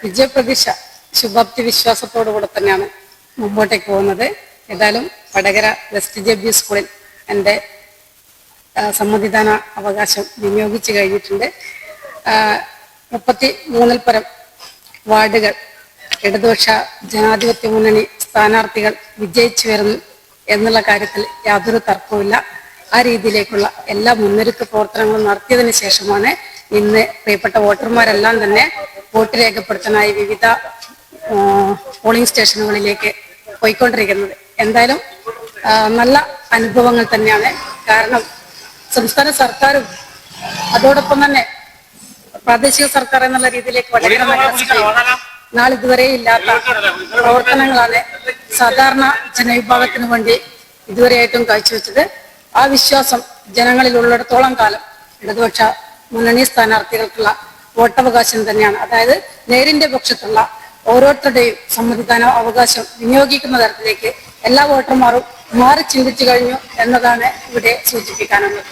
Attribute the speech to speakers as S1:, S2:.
S1: വിജയപ്രതീക്ഷ ശുഭാപ്തി വിശ്വാസത്തോടുകൂടെ തന്നെയാണ് മുമ്പോട്ടേക്ക് പോകുന്നത്. ഏതായാലും വടകര വെസ്റ്റ് ജെ ബി സ്കൂളിൽ എൻ്റെ സമ്മതിദാന അവകാശം വിനിയോഗിച്ചു കഴിഞ്ഞിട്ടുണ്ട്. 33 പരം വാർഡുകൾ ഇടതുപക്ഷ ജനാധിപത്യ മുന്നണി സ്ഥാനാർത്ഥികൾ വിജയിച്ചു വരുന്നു എന്നുള്ള കാര്യത്തിൽ യാതൊരു തർക്കവുമില്ല. ആ രീതിയിലേക്കുള്ള എല്ലാ മുന്നൊരുക്ക പ്രവർത്തനങ്ങളും നടത്തിയതിനു ശേഷമാണ് ഇന്ന് പ്രിയപ്പെട്ട വോട്ടർമാരെല്ലാം തന്നെ വോട്ട് രേഖപ്പെടുത്താനായി വിവിധ പോളിംഗ് സ്റ്റേഷനുകളിലേക്ക് പോയിക്കൊണ്ടിരിക്കുന്നത്. എന്തായാലും നല്ല അനുഭവങ്ങൾ തന്നെയാണ്. കാരണം സംസ്ഥാന സർക്കാരും അതോടൊപ്പം തന്നെ പ്രാദേശിക സർക്കാർ എന്നുള്ള രീതിയിലേക്ക് വടകര നഗരസഭയും നാളിതുവരെ ഇല്ലാത്ത പ്രവർത്തനങ്ങളാണ് സാധാരണ ജനവിഭാഗത്തിന് വേണ്ടി ഇതുവരെയായിട്ടും കാഴ്ചവെച്ചത്. ആ വിശ്വാസം ജനങ്ങളിൽ ഉള്ളിടത്തോളം കാലം ഇടതുപക്ഷ മുന്നണി സ്ഥാനാർത്ഥികൾക്കുള്ള വോട്ടവകാശം തന്നെയാണ്. അതായത് നേരിന്റെ പക്ഷത്തുള്ള ഓരോരുത്തരുടെയും സമ്മതിദാന അവകാശം വിനിയോഗിക്കുന്ന തരത്തിലേക്ക് എല്ലാ വോട്ടർമാരും മാറി ചിന്തിച്ചു കഴിഞ്ഞു എന്നതാണ് ഇവിടെ സൂചിപ്പിക്കാനുള്ളത്.